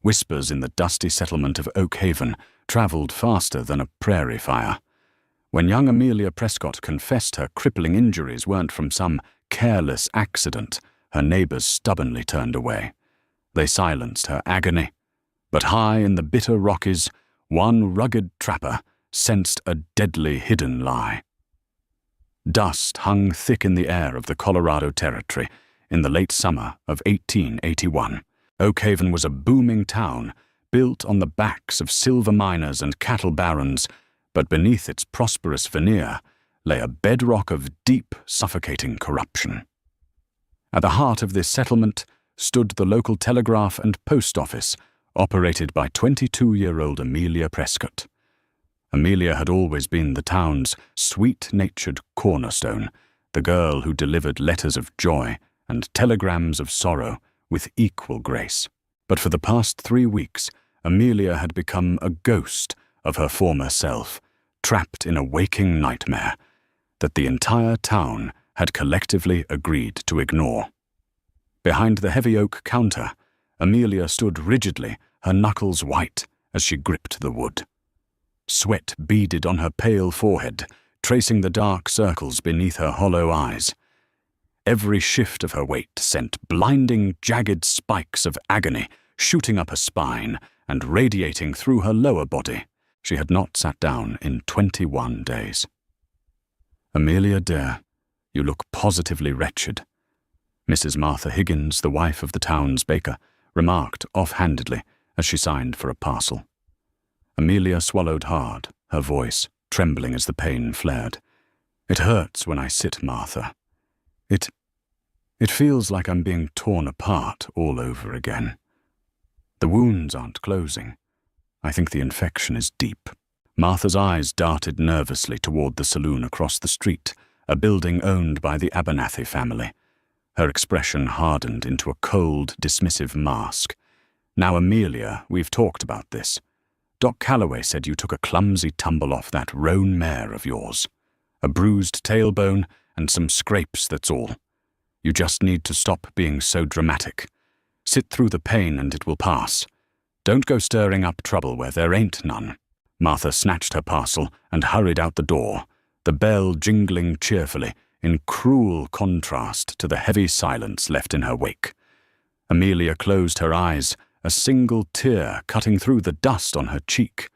Whispers in the dusty settlement of Oak Haven traveled faster than a prairie fire. When young Amelia Prescott confessed her crippling injuries weren't from some careless accident, her neighbors stubbornly turned away. They silenced her agony. But high in the bitter Rockies, one rugged trapper sensed a deadly hidden lie. Dust hung thick in the air of the Colorado Territory in the late summer of 1881. Oak Haven was a booming town, built on the backs of silver miners and cattle barons, but beneath its prosperous veneer lay a bedrock of deep, suffocating corruption. At the heart of this settlement stood the local telegraph and post office, operated by 22-year-old Amelia Prescott. Amelia had always been the town's sweet-natured cornerstone, the girl who delivered letters of joy and telegrams of sorrow with equal grace. But for the past 3 weeks, Amelia had become a ghost of her former self, trapped in a waking nightmare that the entire town had collectively agreed to ignore. Behind the heavy oak counter, Amelia stood rigidly, her knuckles white as she gripped the wood. Sweat beaded on her pale forehead, tracing the dark circles beneath her hollow eyes. Every shift of her weight sent blinding, jagged spikes of agony shooting up her spine and radiating through her lower body. She had not sat down in 21 days. "Amelia, dear, you look positively wretched," Mrs. Martha Higgins, the wife of the town's baker, remarked offhandedly as she signed for a parcel. Amelia swallowed hard, her voice trembling as the pain flared. "It hurts when I sit, Martha. It feels like I'm being torn apart all over again. The wounds aren't closing. I think the infection is deep." Martha's eyes darted nervously toward the saloon across the street, a building owned by the Abernathy family. Her expression hardened into a cold, dismissive mask. "Now, Amelia, we've talked about this. Doc Calloway said you took a clumsy tumble off that roan mare of yours. A bruised tailbone and some scrapes, that's all. You just need to stop being so dramatic. Sit through the pain and it will pass. Don't go stirring up trouble where there ain't none." Martha snatched her parcel and hurried out the door, the bell jingling cheerfully in cruel contrast to the heavy silence left in her wake. Amelia closed her eyes, a single tear cutting through the dust on her cheek.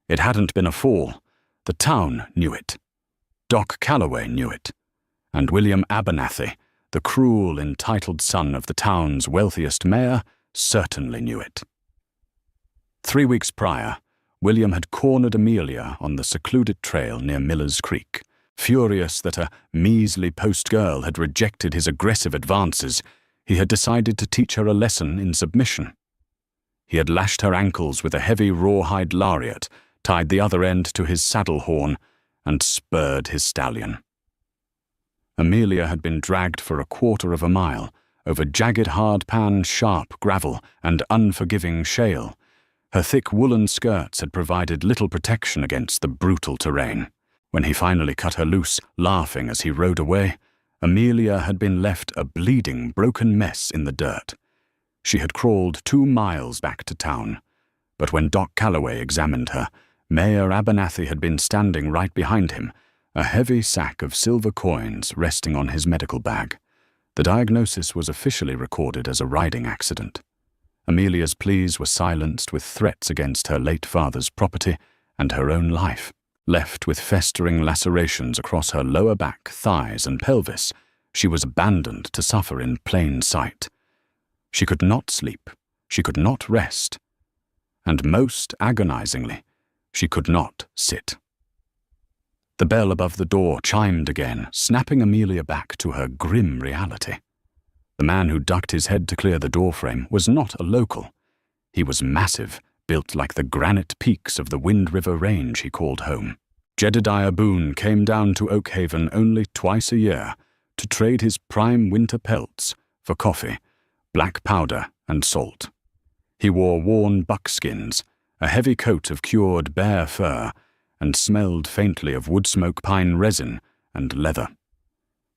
It hadn't been a fall. The town knew it. Doc Calloway knew it. And William Abernathy, the cruel, entitled son of the town's wealthiest mayor, certainly knew it. 3 weeks prior, William had cornered Amelia on the secluded trail near Miller's Creek. Furious that a measly post girl had rejected his aggressive advances, he had decided to teach her a lesson in submission. He had lashed her ankles with a heavy rawhide lariat, tied the other end to his saddle horn, and spurred his stallion. Amelia had been dragged for a quarter of a mile, over jagged hard-pan, sharp gravel and unforgiving shale. Her thick woolen skirts had provided little protection against the brutal terrain. When he finally cut her loose, laughing as he rode away, Amelia had been left a bleeding, broken mess in the dirt. She had crawled 2 miles back to town, but when Doc Calloway examined her, Mayor Abernathy had been standing right behind him, a heavy sack of silver coins resting on his medical bag. The diagnosis was officially recorded as a riding accident. Amelia's pleas were silenced with threats against her late father's property and her own life. Left with festering lacerations across her lower back, thighs, and pelvis, she was abandoned to suffer in plain sight. She could not sleep, she could not rest, and most agonizingly, she could not sit. The bell above the door chimed again, snapping Amelia back to her grim reality. The man who ducked his head to clear the doorframe was not a local. He was massive, built like the granite peaks of the Wind River Range he called home. Jedediah Boone came down to Oak Haven only twice a year to trade his prime winter pelts for coffee, black powder, and salt. He wore worn buckskins, a heavy coat of cured bear fur, and smelled faintly of wood-smoke pine resin and leather.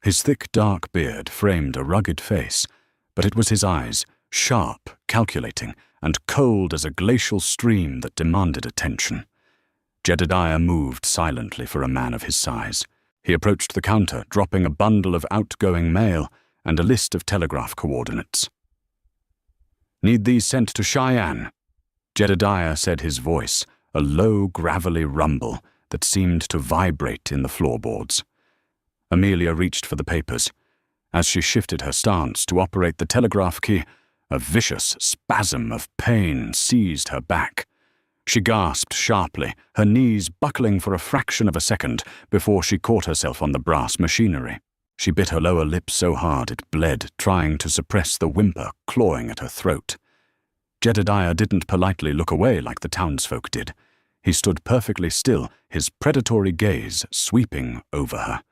His thick dark beard framed a rugged face, but it was his eyes, sharp, calculating, and cold as a glacial stream that demanded attention. Jedediah moved silently for a man of his size. He approached the counter, dropping a bundle of outgoing mail and a list of telegraph coordinates. "Need these sent to Cheyenne," Jedediah said, his voice a low, gravelly rumble that seemed to vibrate in the floorboards. Amelia reached for the papers. As she shifted her stance to operate the telegraph key, a vicious spasm of pain seized her back. She gasped sharply, her knees buckling for a fraction of a second before she caught herself on the brass machinery. She bit her lower lip so hard it bled, trying to suppress the whimper clawing at her throat. Jedediah didn't politely look away like the townsfolk did. He stood perfectly still, his predatory gaze sweeping over her.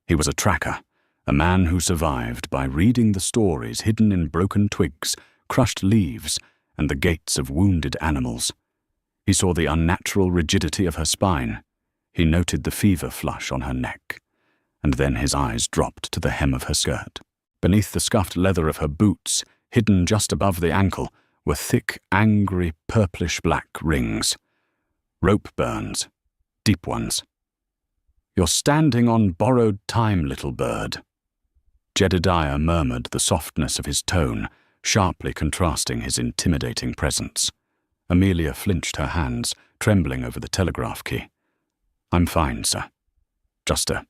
He was a tracker, a man who survived by reading the stories hidden in broken twigs, crushed leaves, and the gates of wounded animals. He saw the unnatural rigidity of her spine. He noted the fever flush on her neck. And then his eyes dropped to the hem of her skirt. Beneath the scuffed leather of her boots, hidden just above the ankle, were thick, angry, purplish-black rings. Rope burns, deep ones. "You're standing on borrowed time, little bird." Jedediah murmured the softness of his tone, sharply contrasting his intimidating presence. Amelia flinched her hands, trembling over the telegraph key. "I'm fine, sir. Just a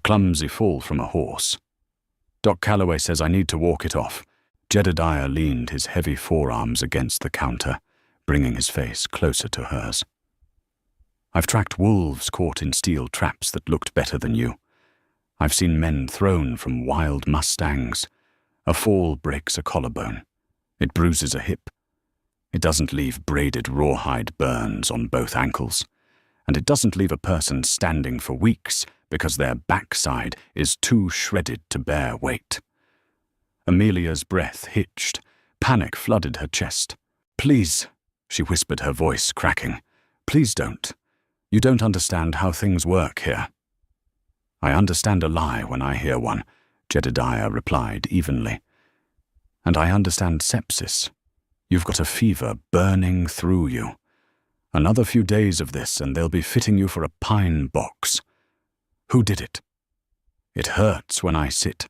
clumsy fall from a horse. Doc Calloway says I need to walk it off." Jedediah leaned his heavy forearms against the counter, bringing his face closer to hers. "I've tracked wolves caught in steel traps that looked better than you. I've seen men thrown from wild mustangs. A fall breaks a collarbone. It bruises a hip. It doesn't leave braided rawhide burns on both ankles. And it doesn't leave a person standing for weeks because their backside is too shredded to bear weight." Amelia's breath hitched. Panic flooded her chest. "Please," she whispered, her voice cracking. "Please don't. You don't understand how things work here." "I understand a lie when I hear one," Jedediah replied evenly. "And I understand sepsis. You've got a fever burning through you. Another few days of this and they'll be fitting you for a pine box. Who did it? It hurts when I sit."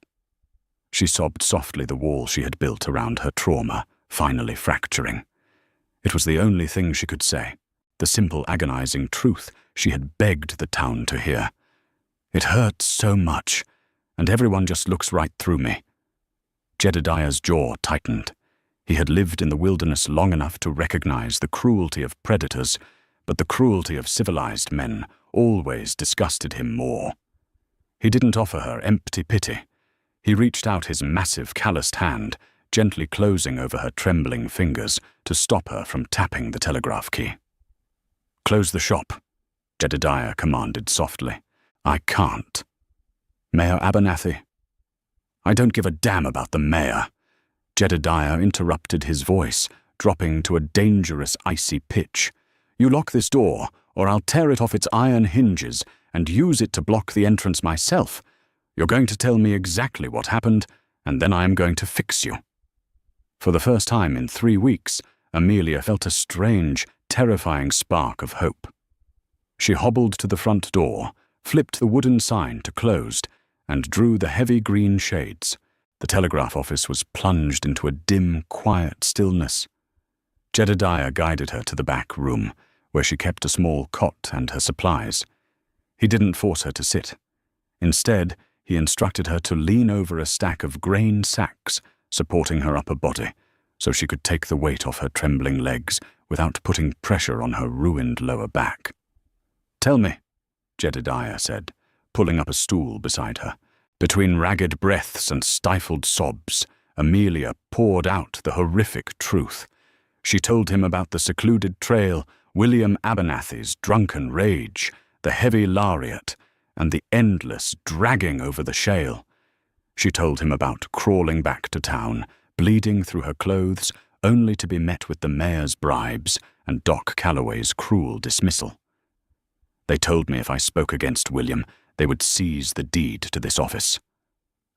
She sobbed softly, the wall she had built around her trauma finally fracturing. It was the only thing she could say, the simple agonizing truth she had begged the town to hear. "It hurts so much, and everyone just looks right through me." Jedediah's jaw tightened. He had lived in the wilderness long enough to recognize the cruelty of predators, but the cruelty of civilized men always disgusted him more. He didn't offer her empty pity. He reached out his massive calloused hand, gently closing over her trembling fingers to stop her from tapping the telegraph key. "Close the shop," Jedediah commanded softly. "I can't." "Mayor Abernathy." "I don't give a damn about the mayor." Jedediah interrupted his voice, dropping to a dangerous icy pitch. "You lock this door, or I'll tear it off its iron hinges and use it to block the entrance myself. You're going to tell me exactly what happened, and then I am going to fix you." For the first time in 3 weeks, Amelia felt a strange, terrifying spark of hope. She hobbled to the front door, flipped the wooden sign to closed, and drew the heavy green shades. The telegraph office was plunged into a dim, quiet stillness. Jedediah guided her to the back room, where she kept a small cot and her supplies. He didn't force her to sit. Instead, he instructed her to lean over a stack of grain sacks supporting her upper body, so she could take the weight off her trembling legs without putting pressure on her ruined lower back. "Tell me," Jedediah said, pulling up a stool beside her. Between ragged breaths and stifled sobs, Amelia poured out the horrific truth. She told him about the secluded trail, William Abernathy's drunken rage, the heavy lariat, and the endless dragging over the shale. She told him about crawling back to town, bleeding through her clothes, only to be met with the mayor's bribes and Doc Calloway's cruel dismissal. "They told me if I spoke against William, they would seize the deed to this office."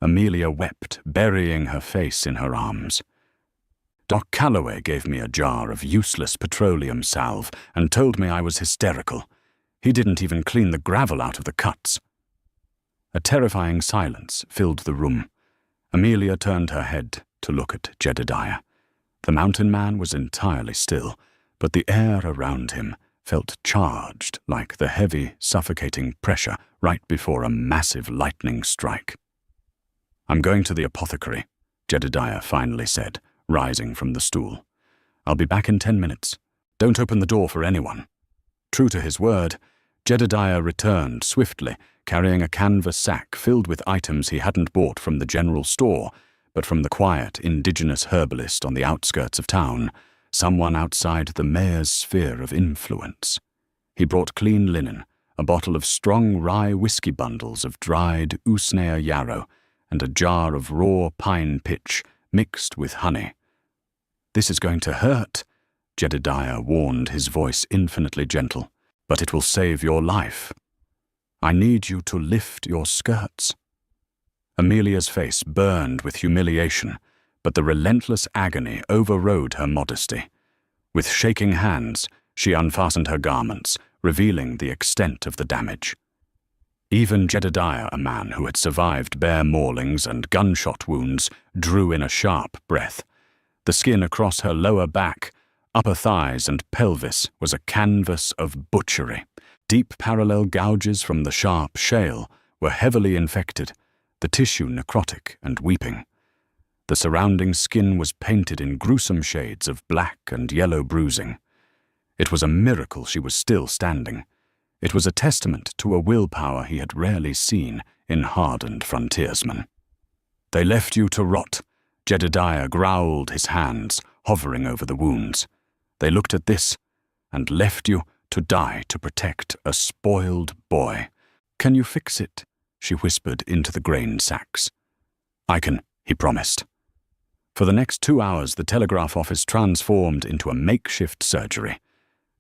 Amelia wept, burying her face in her arms. Doc Calloway gave me a jar of useless petroleum salve and told me I was hysterical. He didn't even clean the gravel out of the cuts. A terrifying silence filled the room. Amelia turned her head to look at Jedediah. The mountain man was entirely still, but the air around him felt charged like the heavy, suffocating pressure right before a massive lightning strike. "I'm going to the apothecary," Jedediah finally said, rising from the stool. "I'll be back in 10 minutes. Don't open the door for anyone." True to his word, Jedediah returned swiftly, carrying a canvas sack filled with items he hadn't bought from the general store, but from the quiet, indigenous herbalist on the outskirts of town, someone outside the mayor's sphere of influence. He brought clean linen, a bottle of strong rye whiskey bundles of dried usnea yarrow, and a jar of raw pine pitch mixed with honey. "This is going to hurt," Jedediah warned, his voice infinitely gentle, "but it will save your life. I need you to lift your skirts." Amelia's face burned with humiliation, but the relentless agony overrode her modesty. With shaking hands, she unfastened her garments, revealing the extent of the damage. Even Jedediah, a man who had survived bear maulings and gunshot wounds, drew in a sharp breath. The skin across her lower back, upper thighs, and pelvis was a canvas of butchery. Deep parallel gouges from the sharp shale were heavily infected, the tissue necrotic and weeping. The surrounding skin was painted in gruesome shades of black and yellow bruising. It was a miracle she was still standing. It was a testament to a willpower he had rarely seen in hardened frontiersmen. "They left you to rot," Jedediah growled, his hands hovering over the wounds. "They looked at this and left you to die to protect a spoiled boy. Can you fix it?" she whispered into the grain sacks. "I can," he promised. For the next 2 hours, the telegraph office transformed into a makeshift surgery.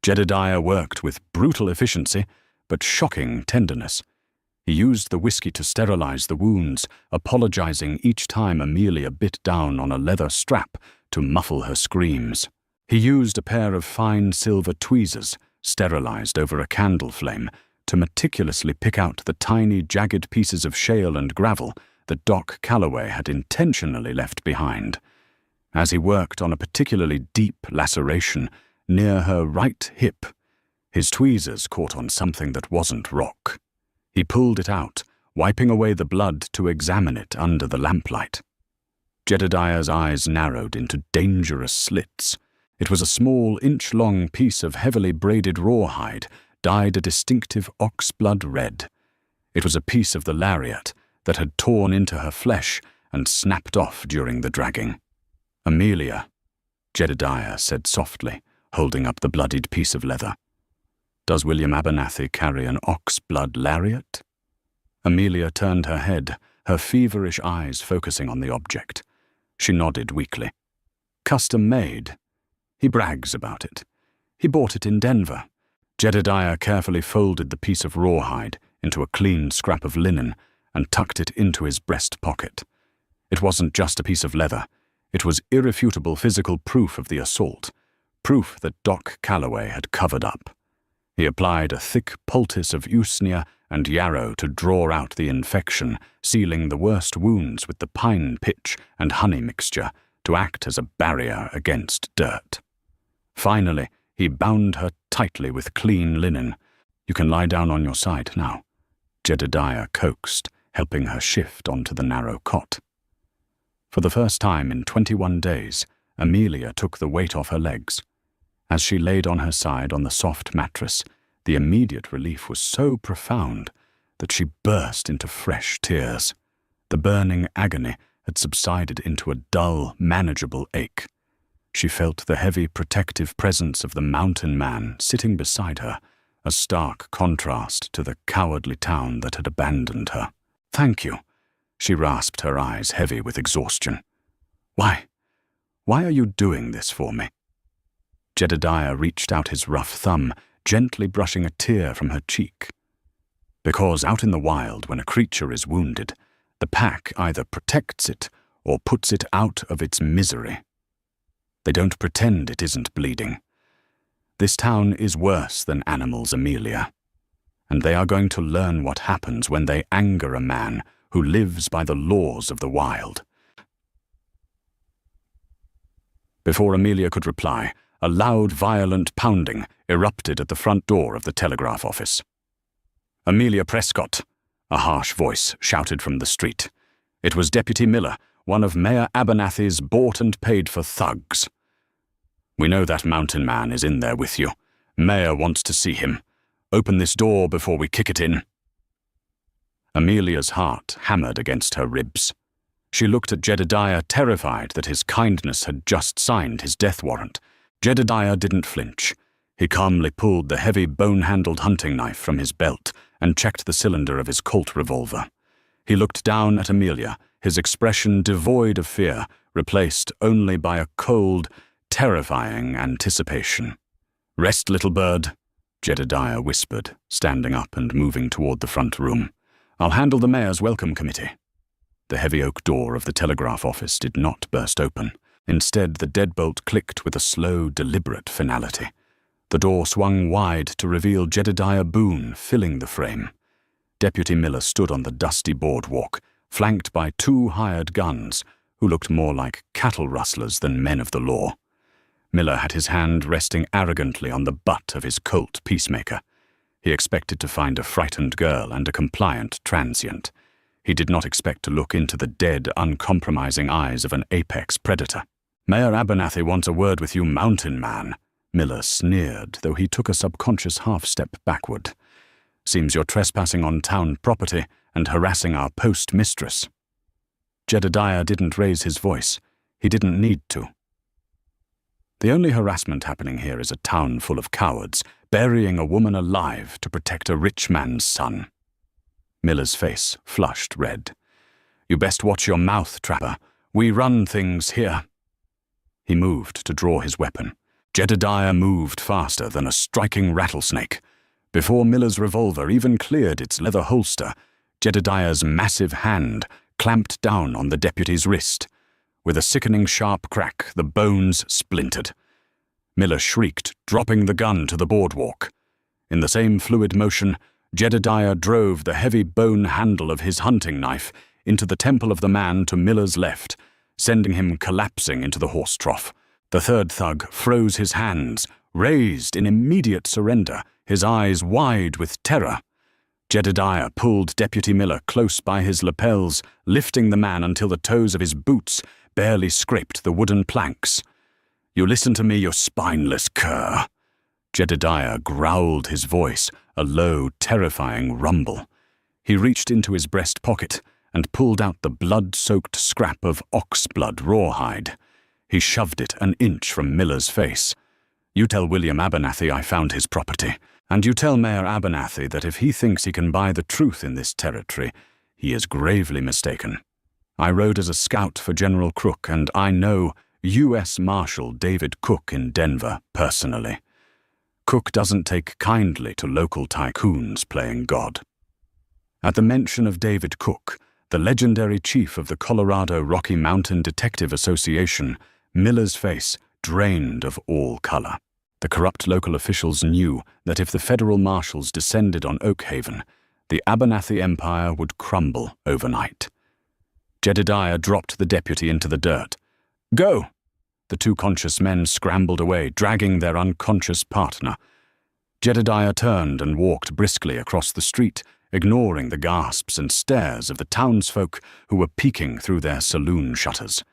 Jedediah worked with brutal efficiency, but shocking tenderness. He used the whiskey to sterilize the wounds, apologizing each time Amelia bit down on a leather strap to muffle her screams. He used a pair of fine silver tweezers, sterilized over a candle flame, to meticulously pick out the tiny, jagged pieces of shale and gravel that Doc Calloway had intentionally left behind. As he worked on a particularly deep laceration near her right hip, his tweezers caught on something that wasn't rock. He pulled it out, wiping away the blood to examine it under the lamplight. Jedediah's eyes narrowed into dangerous slits. It was a small, inch-long piece of heavily braided rawhide, dyed a distinctive ox-blood red. It was a piece of the lariat that had torn into her flesh and snapped off during the dragging. "Amelia," Jedediah said softly, holding up the bloodied piece of leather. "Does William Abernathy carry an ox-blood lariat?" Amelia turned her head, her feverish eyes focusing on the object. She nodded weakly. "Custom made. He brags about it. He bought it in Denver." Jedediah carefully folded the piece of rawhide into a clean scrap of linen and tucked it into his breast pocket. It wasn't just a piece of leather. It was irrefutable physical proof of the assault, proof that Doc Calloway had covered up. He applied a thick poultice of usnea and yarrow to draw out the infection, sealing the worst wounds with the pine pitch and honey mixture to act as a barrier against dirt. Finally, he bound her tightly with clean linen. "You can lie down on your side now," Jedediah coaxed, helping her shift onto the narrow cot. For the first time in 21 days, Amelia took the weight off her legs. As she laid on her side on the soft mattress, the immediate relief was so profound that she burst into fresh tears. The burning agony had subsided into a dull, manageable ache. She felt the heavy, protective presence of the mountain man sitting beside her, a stark contrast to the cowardly town that had abandoned her. "Thank you," she rasped, her eyes heavy with exhaustion. Why are you doing this for me?" Jedediah reached out his rough thumb, gently brushing a tear from her cheek. "Because out in the wild, when a creature is wounded, the pack either protects it or puts it out of its misery." They don't pretend it isn't bleeding. This town is worse than animals, Amelia. And they are going to learn what happens when they anger a man who lives by the laws of the wild. Before Amelia could reply, a loud, violent pounding erupted at the front door of the telegraph office. "Amelia Prescott," a harsh voice shouted from the street. It was Deputy Miller, one of Mayor Abernathy's bought-and-paid-for thugs. "We know that mountain man is in there with you. Mayor wants to see him. Open this door before we kick it in." Amelia's heart hammered against her ribs. She looked at Jedediah, terrified that his kindness had just signed his death warrant. Jedediah didn't flinch. He calmly pulled the heavy bone-handled hunting knife from his belt and checked the cylinder of his Colt revolver. He looked down at Amelia, his expression devoid of fear, replaced only by a cold, terrifying anticipation. "Rest, little bird," Jedediah whispered, standing up and moving toward the front room. "I'll handle the mayor's welcome committee." The heavy oak door of the telegraph office did not burst open. Instead, the deadbolt clicked with a slow, deliberate finality. The door swung wide to reveal Jedediah Boone filling the frame. Deputy Miller stood on the dusty boardwalk, flanked by 2 hired guns, who looked more like cattle rustlers than men of the law. Miller had his hand resting arrogantly on the butt of his Colt Peacemaker. He expected to find a frightened girl and a compliant transient. He did not expect to look into the dead, uncompromising eyes of an apex predator. "Mayor Abernathy wants a word with you, mountain man," Miller sneered, though he took a subconscious half-step backward. "Seems you're trespassing on town property and harassing our post-mistress." Jedediah didn't raise his voice. He didn't need to. "The only harassment happening here is a town full of cowards, burying a woman alive to protect a rich man's son." Miller's face flushed red. "You best watch your mouth, trapper. We run things here." He moved to draw his weapon. Jedediah moved faster than a striking rattlesnake. Before Miller's revolver even cleared its leather holster, Jedediah's massive hand clamped down on the deputy's wrist. With a sickening sharp crack, the bones splintered. Miller shrieked, dropping the gun to the boardwalk. In the same fluid motion, Jedediah drove the heavy bone handle of his hunting knife into the temple of the man to Miller's left, sending him collapsing into the horse trough. The third thug froze his hands, raised in immediate surrender, his eyes wide with terror. Jedediah pulled Deputy Miller close by his lapels, lifting the man until the toes of his boots barely scraped the wooden planks. "You listen to me, you spineless cur." Jedediah growled his voice, a low, terrifying rumble. He reached into his breast pocket and pulled out the blood-soaked scrap of ox-blood rawhide. He shoved it an inch from Miller's face. "You tell William Abernathy I found his property, and you tell Mayor Abernathy that if he thinks he can buy the truth in this territory, he is gravely mistaken. I rode as a scout for General Crook, and I know U.S. Marshal David Cook in Denver personally. Cook doesn't take kindly to local tycoons playing God." At the mention of David Cook, the legendary chief of the Colorado Rocky Mountain Detective Association, Miller's face drained of all color. The corrupt local officials knew that if the federal marshals descended on Oak Haven, the Abernathy Empire would crumble overnight. Jedediah dropped the deputy into the dirt. "Go!" The 2 conscious men scrambled away, dragging their unconscious partner. Jedediah turned and walked briskly across the street, ignoring the gasps and stares of the townsfolk who were peeking through their saloon shutters.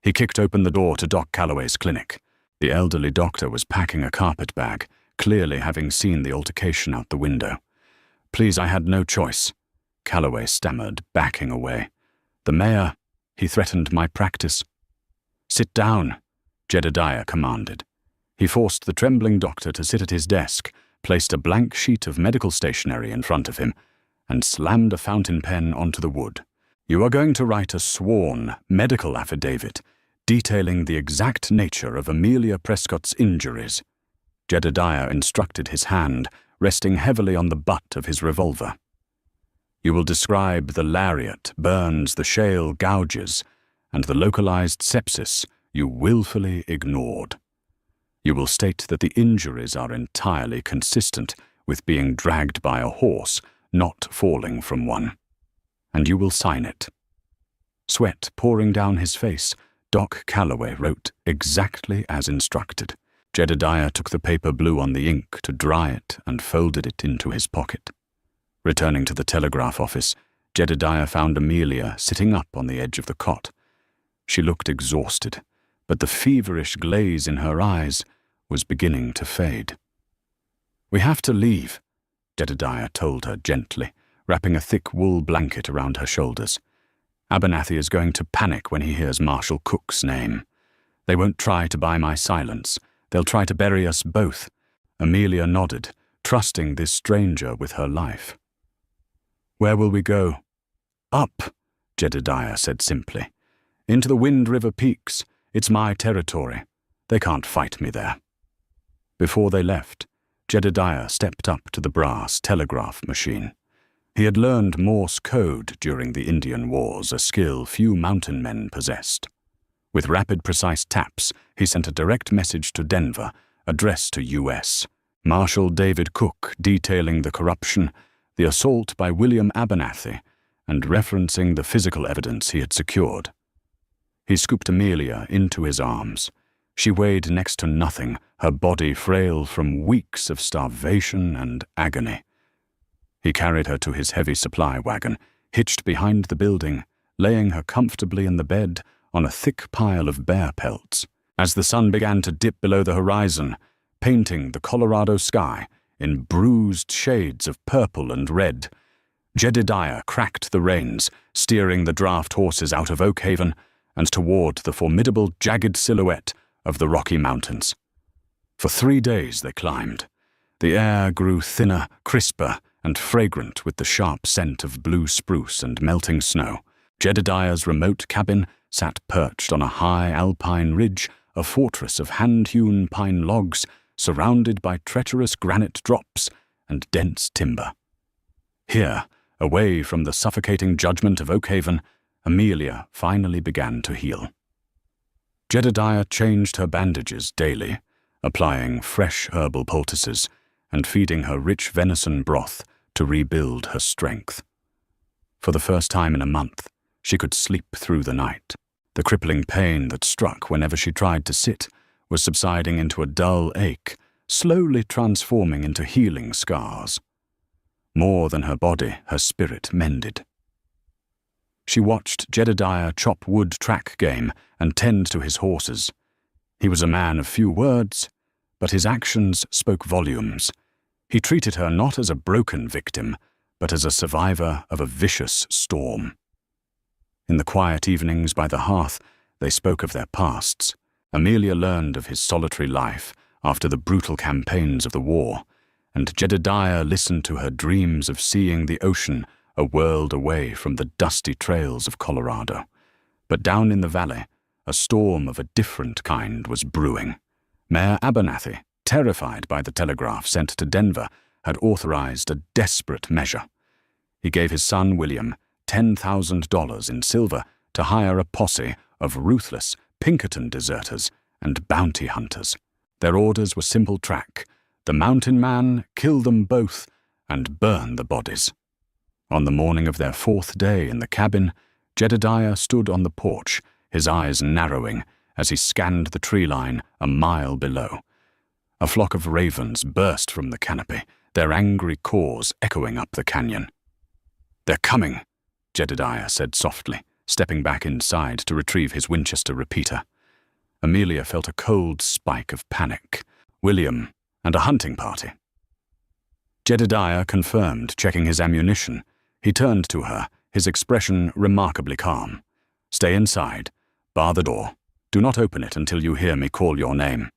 He kicked open the door to Doc Calloway's clinic. The elderly doctor was packing a carpet bag, clearly having seen the altercation out the window. "Please, I had no choice," Calloway stammered, backing away. "The mayor, he threatened my practice." "Sit down," Jedediah commanded. He forced the trembling doctor to sit at his desk, placed a blank sheet of medical stationery in front of him, and slammed a fountain pen onto the wood. "You are going to write a sworn medical affidavit detailing the exact nature of Amelia Prescott's injuries." Jedediah instructed his hand, resting heavily on the butt of his revolver. "You will describe the lariat, burns, the shale gouges, and the localized sepsis you willfully ignored. You will state that the injuries are entirely consistent with being dragged by a horse, not falling from one. And you will sign it. Sweat pouring down his face, Doc Calloway wrote exactly as instructed. Jedediah took the paper blue on the ink to dry it and folded it into his pocket. Returning to the telegraph office, Jedediah found Amelia sitting up on the edge of the cot. She looked exhausted, but the feverish glaze in her eyes was beginning to fade. "We have to leave," Jedediah told her gently, wrapping a thick wool blanket around her shoulders. "Abernathy is going to panic when he hears Marshal Cook's name. They won't try to buy my silence. They'll try to bury us both." Amelia nodded, trusting this stranger with her life. "Where will we go?" "Up," Jedediah said simply. "Into the Wind River Peaks. It's my territory. They can't fight me there." Before they left, Jedediah stepped up to the brass telegraph machine. He had learned Morse code during the Indian Wars, a skill few mountain men possessed. With rapid, precise taps, he sent a direct message to Denver, addressed to U.S. Marshal David Cook, detailing the corruption, the assault by William Abernathy, and referencing the physical evidence he had secured. He scooped Amelia into his arms. She weighed next to nothing, her body frail from weeks of starvation and agony. He carried her to his heavy supply wagon, hitched behind the building, laying her comfortably in the bed on a thick pile of bear pelts. As the sun began to dip below the horizon, painting the Colorado sky in bruised shades of purple and red, Jedediah cracked the reins, steering the draft horses out of Oak Haven and toward the formidable jagged silhouette of the Rocky Mountains. For 3 days they climbed. The air grew thinner, crisper, and fragrant with the sharp scent of blue spruce and melting snow. Jedediah's remote cabin sat perched on a high alpine ridge, a fortress of hand-hewn pine logs surrounded by treacherous granite drops and dense timber. Here, away from the suffocating judgment of Oak Haven, Amelia finally began to heal. Jedediah changed her bandages daily, applying fresh herbal poultices and feeding her rich venison broth to rebuild her strength. For the first time in a month, she could sleep through the night. The crippling pain that struck whenever she tried to sit was subsiding into a dull ache, slowly transforming into healing scars. More than her body, her spirit mended. She watched Jedediah chop wood track game and tend to his horses. He was a man of few words, but his actions spoke volumes. He treated her not as a broken victim, but as a survivor of a vicious storm. In the quiet evenings by the hearth, they spoke of their pasts. Amelia learned of his solitary life after the brutal campaigns of the war, and Jedediah listened to her dreams of seeing the ocean a world away from the dusty trails of Colorado. But down in the valley, a storm of a different kind was brewing. Mayor Abernathy, terrified by the telegraph sent to Denver, had authorized a desperate measure. He gave his son William $10,000 in silver to hire a posse of ruthless Pinkerton deserters and bounty hunters. Their orders were simple track: the mountain man, kill them both, and burn the bodies. On the morning of their 4th day in the cabin, Jedediah stood on the porch, his eyes narrowing as he scanned the tree line a mile below. A flock of ravens burst from the canopy, their angry caws echoing up the canyon. "They're coming," Jedediah said softly, stepping back inside to retrieve his Winchester repeater. Amelia felt a cold spike of panic. William and a hunting party. Jedediah confirmed, checking his ammunition. He turned to her, his expression remarkably calm. "Stay inside. Bar the door. Do not open it until you hear me call your name."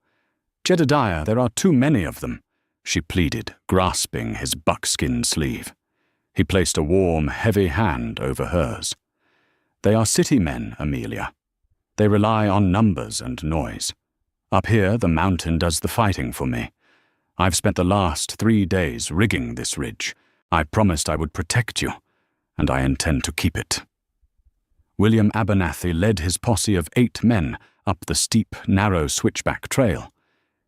"Jedediah, there are too many of them," she pleaded, grasping his buckskin sleeve. He placed a warm, heavy hand over hers. "They are city men, Amelia. They rely on numbers and noise. Up here, the mountain does the fighting for me. I've spent the last 3 days rigging this ridge. I promised I would protect you, and I intend to keep it." William Abernathy led his posse of 8 men up the steep, narrow switchback trail.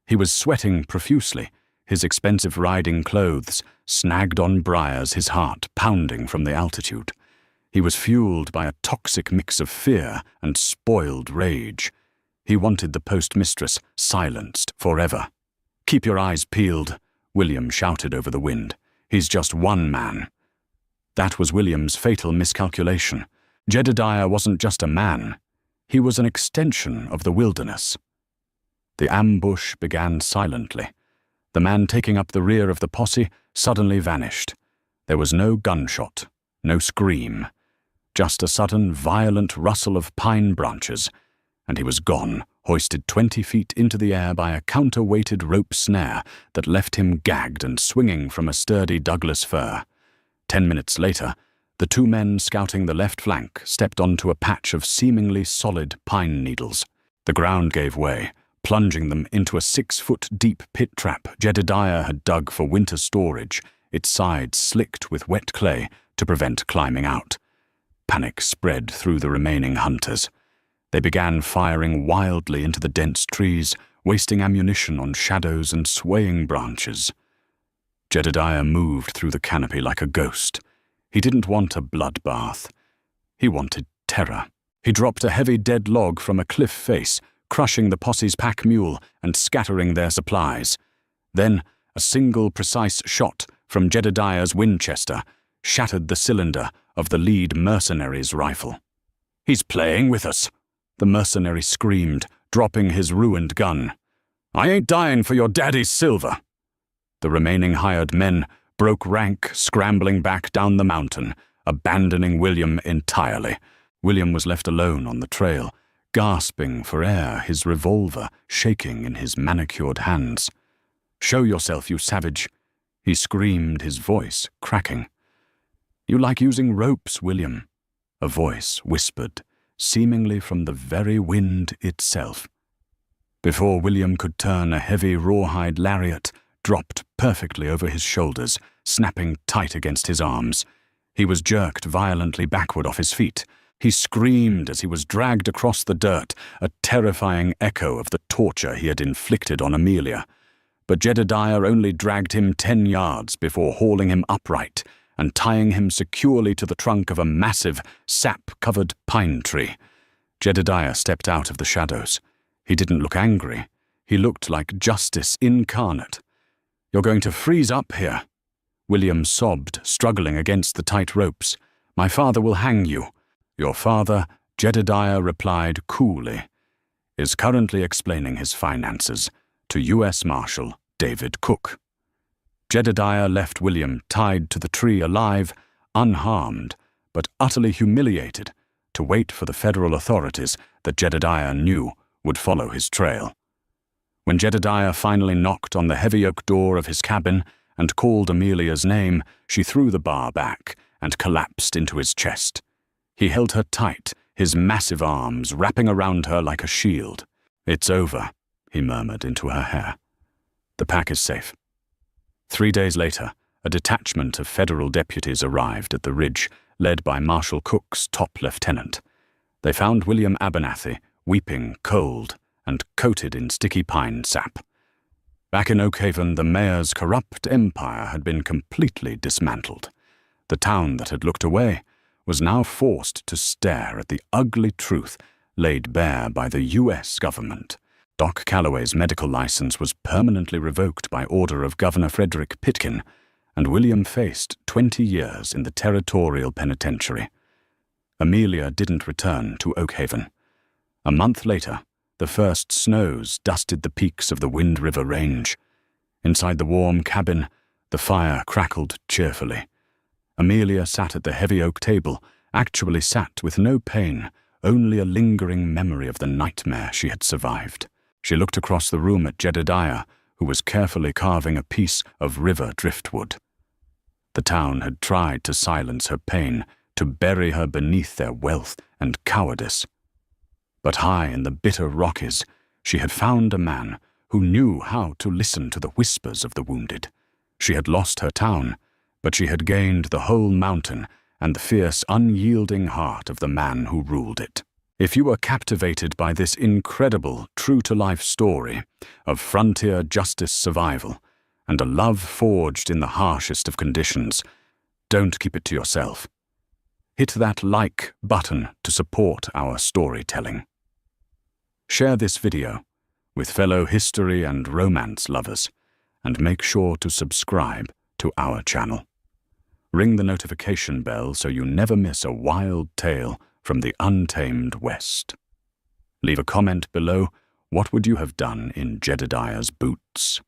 He was sweating profusely, his expensive riding clothes snagged on briars, his heart pounding from the altitude. He was fueled by a toxic mix of fear and spoiled rage. He wanted the postmistress silenced forever. "Keep your eyes peeled," William shouted over the wind. "He's just one man." That was William's fatal miscalculation. Jedediah wasn't just a man. He was an extension of the wilderness. The ambush began silently. The man taking up the rear of the posse suddenly vanished. There was no gunshot, no scream, just a sudden violent rustle of pine branches, and he was gone, hoisted 20 feet into the air by a counterweighted rope snare that left him gagged and swinging from a sturdy Douglas fir. 10 minutes later, the two men scouting the left flank stepped onto a patch of seemingly solid pine needles. The ground gave way, plunging them into a 6-foot-deep pit trap Jedediah had dug for winter storage, its sides slicked with wet clay to prevent climbing out. Panic spread through the remaining hunters. They began firing wildly into the dense trees, wasting ammunition on shadows and swaying branches. Jedediah moved through the canopy like a ghost. He didn't want a bloodbath. He wanted terror. He dropped a heavy dead log from a cliff face, crushing the posse's pack mule and scattering their supplies. Then, a single precise shot from Jedediah's Winchester shattered the cylinder of the lead mercenary's rifle. "He's playing with us," the mercenary screamed, dropping his ruined gun. "I ain't dying for your daddy's silver." The remaining hired men broke rank, scrambling back down the mountain, abandoning William entirely. William was left alone on the trail, gasping for air, his revolver shaking in his manicured hands. "Show yourself, you savage," he screamed, his voice cracking. "You like using ropes, William," a voice whispered, seemingly from the very wind itself. Before William could turn, a heavy rawhide lariat dropped perfectly over his shoulders, snapping tight against his arms. He was jerked violently backward off his feet. He screamed as he was dragged across the dirt, a terrifying echo of the torture he had inflicted on Amelia. But Jedediah only dragged him 10 yards before hauling him upright and tying him securely to the trunk of a massive, sap-covered pine tree. Jedediah stepped out of the shadows. He didn't look angry. He looked like justice incarnate. "You're going to freeze up here." William sobbed, struggling against the tight ropes. "My father will hang you." "Your father," Jedediah replied coolly, "is currently explaining his finances to U.S. Marshal David Cook." Jedediah left William tied to the tree alive, unharmed, but utterly humiliated, to wait for the federal authorities that Jedediah knew would follow his trail. When Jedediah finally knocked on the heavy oak door of his cabin and called Amelia's name, she threw the bar back and collapsed into his chest. He held her tight, his massive arms wrapping around her like a shield. "It's over," he murmured into her hair. "The pack is safe." 3 days later, a detachment of federal deputies arrived at the ridge, led by Marshal Cook's top lieutenant. They found William Abernathy, weeping cold and coated in sticky pine sap. Back in Oakhaven, the mayor's corrupt empire had been completely dismantled. The town that had looked away was now forced to stare at the ugly truth laid bare by the U.S. government. Doc Calloway's medical license was permanently revoked by order of Governor Frederick Pitkin, and William faced 20 years in the territorial penitentiary. Amelia didn't return to Oakhaven. A month later, the first snows dusted the peaks of the Wind River Range. Inside the warm cabin, the fire crackled cheerfully. Amelia sat at the heavy oak table, actually sat with no pain, only a lingering memory of the nightmare she had survived. She looked across the room at Jedediah, who was carefully carving a piece of river driftwood. The town had tried to silence her pain, to bury her beneath their wealth and cowardice. But high in the bitter Rockies, she had found a man who knew how to listen to the whispers of the wounded. She had lost her town, but she had gained the whole mountain and the fierce, unyielding heart of the man who ruled it. If you were captivated by this incredible, true-to-life story of frontier justice survival and a love forged in the harshest of conditions, don't keep it to yourself. Hit that like button to support our storytelling. Share this video with fellow history and romance lovers, and make sure to subscribe to our channel. Ring the notification bell so you never miss a wild tale from the untamed West. Leave a comment below. What would you have done in Jedediah's boots?